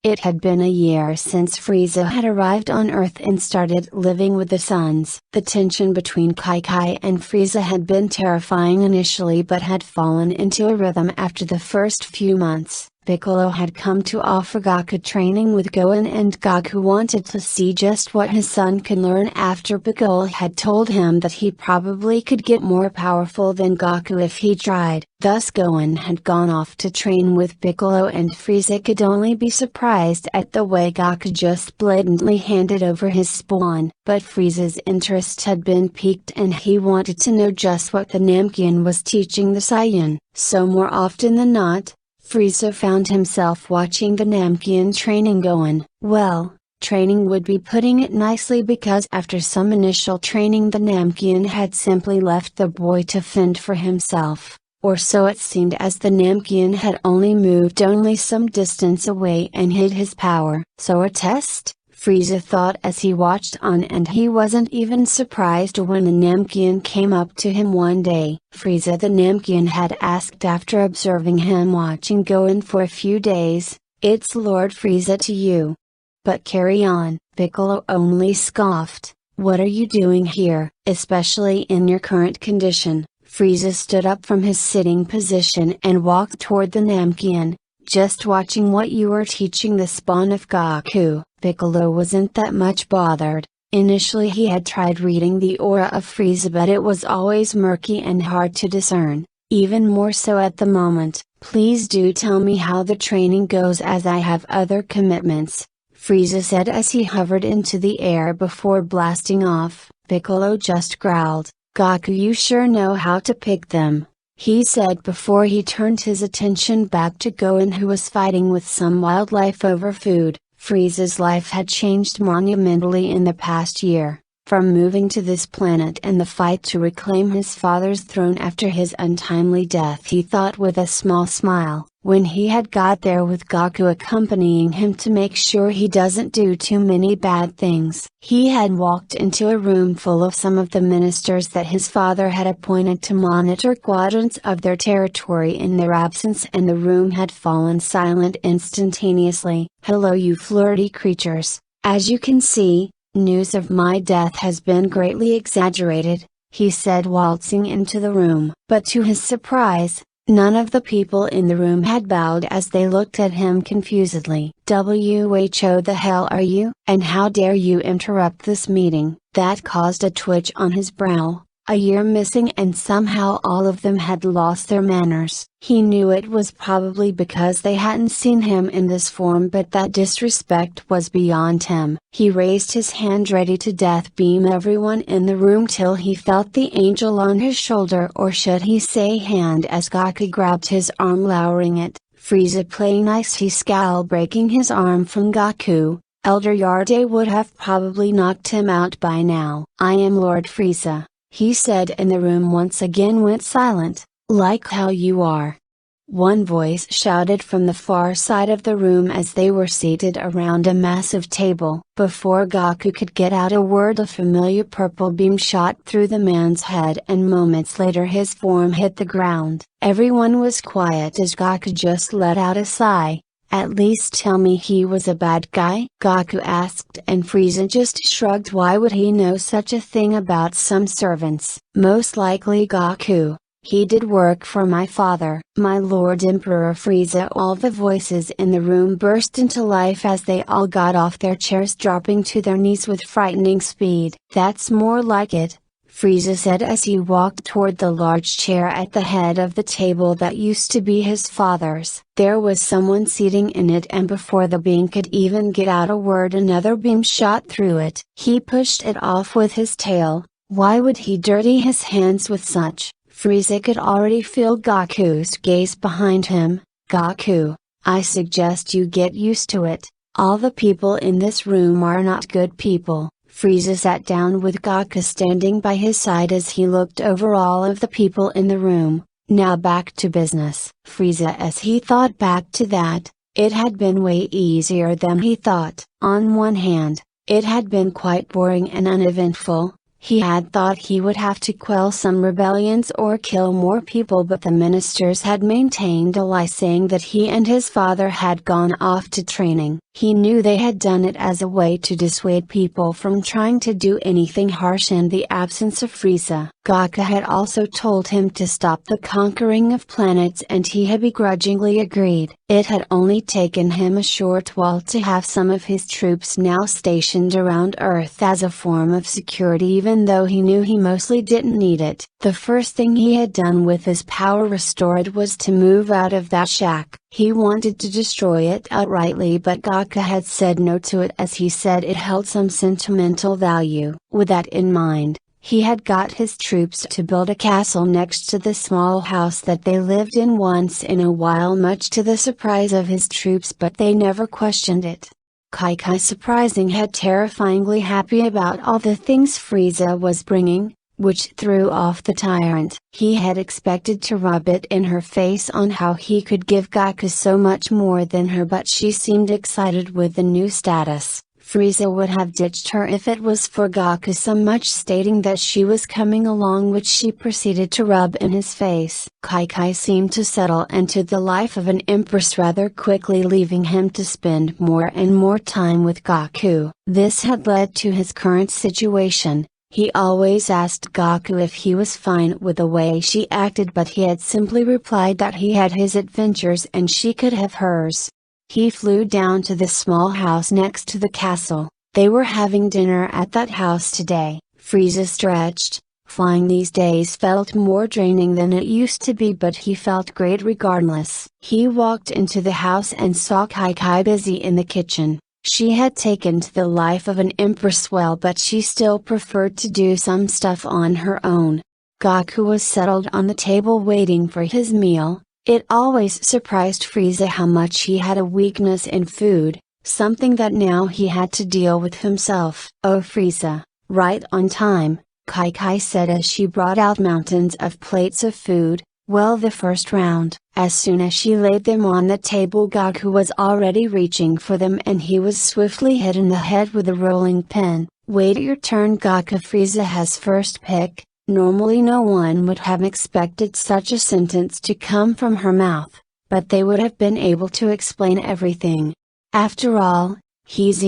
It had been a year since Frieza had arrived on Earth and started living with the Suns. The tension between Kai and Frieza had been terrifying initially but had fallen into a rhythm after the first few months. Piccolo had come to offer Goku training with Gohan, and Goku wanted to see just what his son could learn after Piccolo had told him that he probably could get more powerful than Goku if he tried. Thus Gohan had gone off to train with Piccolo, and Frieza could only be surprised at the way Goku just blatantly handed over his spawn. But Frieza's interest had been piqued and he wanted to know just what the Namekian was teaching the Saiyan. So more often than not, Frieza found himself watching the Namekian training Gohan. Well, training would be putting it nicely, because after some initial training the Namekian had simply left the boy to fend for himself. Or so it seemed, as the Namekian had only moved some distance away and hid his power. So a test? Frieza thought as he watched on, and he wasn't even surprised when the Namekian came up to him one day. Frieza the Namekian had asked after observing him watching Gohan for a few days, "It's Lord Frieza to you." "But carry on," Piccolo only scoffed. "What are you doing here, especially in your current condition?" Frieza stood up from his sitting position and walked toward the Namekian. "Just watching what you were teaching the spawn of Goku." Piccolo wasn't that much bothered. Initially he had tried reading the aura of Frieza, but it was always murky and hard to discern, even more so at the moment. "Please do tell me how the training goes, as I have other commitments," Frieza said as he hovered into the air before blasting off. Piccolo just growled, "Goku, you sure know how to pick them," he said before he turned his attention back to Gohan, who was fighting with some wildlife over food. Frieza's life had changed monumentally in the past year. From moving to this planet and the fight to reclaim his father's throne after his untimely death, he thought with a small smile. When he had got there with Goku accompanying him to make sure he doesn't do too many bad things, he had walked into a room full of some of the ministers that his father had appointed to monitor quadrants of their territory in their absence, and the room had fallen silent instantaneously. "Hello, you flirty creatures. As you can see, news of my death has been greatly exaggerated," he said, waltzing into the room. But to his surprise, none of the people in the room had bowed as they looked at him confusedly. "Who the hell are you? And how dare you interrupt this meeting?" That caused a twitch on his brow. A year missing, and somehow all of them had lost their manners. He knew it was probably because they hadn't seen him in this form, but that disrespect was beyond him. He raised his hand ready to death beam everyone in the room till he felt the angel on his shoulder, or should he say hand, as Goku grabbed his arm, lowering it. Frieza playing nice, he scowled, breaking his arm from Goku. Elder Yarde would have probably knocked him out by now. "I am Lord Frieza," he said, and the room once again went silent. "Like how you are," one voice shouted from the far side of the room as they were seated around a massive table. Before Goku could get out a word, a familiar purple beam shot through the man's head, and moments later his form hit the ground. Everyone was quiet as Goku just let out a sigh. "At least tell me he was a bad guy?" Goku asked, and Frieza just shrugged. Why would he know such a thing about some servants? "Most likely Goku. He did work for my father." "My Lord Emperor Frieza!" All the voices in the room burst into life as they all got off their chairs, dropping to their knees with frightening speed. "That's more like it," Frieza said as he walked toward the large chair at the head of the table that used to be his father's. There was someone seating in it, and before the being could even get out a word, another beam shot through it. He pushed it off with his tail. Why would he dirty his hands with such? Frieza could already feel Goku's gaze behind him. "Goku, I suggest you get used to it. All the people in this room are not good people." Frieza sat down with Goku standing by his side as he looked over all of the people in the room. "Now back to business." Frieza, as he thought back to that, it had been way easier than he thought. On one hand, it had been quite boring and uneventful, He had thought he would have to quell some rebellions or kill more people, but the ministers had maintained a lie, saying that he and his father had gone off to training. He knew they had done it as a way to dissuade people from trying to do anything harsh in the absence of Frieza. Goku had also told him to stop the conquering of planets, and he had begrudgingly agreed. It had only taken him a short while to have some of his troops now stationed around Earth as a form of security, even though he knew he mostly didn't need it. The first thing he had done with his power restored was to move out of that shack. He wanted to destroy it outrightly, but Goku had said no to it, as he said it held some sentimental value. With that in mind, he had got his troops to build a castle next to the small house that they lived in once in a while, much to the surprise of his troops, but they never questioned it. Kai, surprising, had terrifyingly happy about all the things Frieza was bringing, which threw off the Tyrant. He had expected to rub it in her face on how he could give Goku so much more than her, but she seemed excited with the new status. Frieza would have ditched her if it was for Goku so much, stating that she was coming along, which she proceeded to rub in his face. Kai seemed to settle into the life of an empress rather quickly, leaving him to spend more and more time with Goku. This had led to his current situation. He always asked Goku if he was fine with the way she acted, but he had simply replied that he had his adventures and she could have hers. He flew down to the small house next to the castle. They were having dinner at that house today. Frieza stretched. Flying these days felt more draining than it used to be, but he felt great regardless. He walked into the house and saw Kai busy in the kitchen. She had taken to the life of an empress well, but she still preferred to do some stuff on her own. Goku was settled on the table waiting for his meal. It always surprised Frieza how much he had a weakness in food, something that now he had to deal with himself. "Oh Frieza, right on time," Kai said as she brought out mountains of plates of food. "Well, the first round." As soon as she laid them on the table, Goku was already reaching for them and he was swiftly hit in the head with a rolling pin. "Wait your turn, Goku. Frieza has first pick." Normally no one would have expected such a sentence to come from her mouth, but they would have been able to explain everything. After all, he's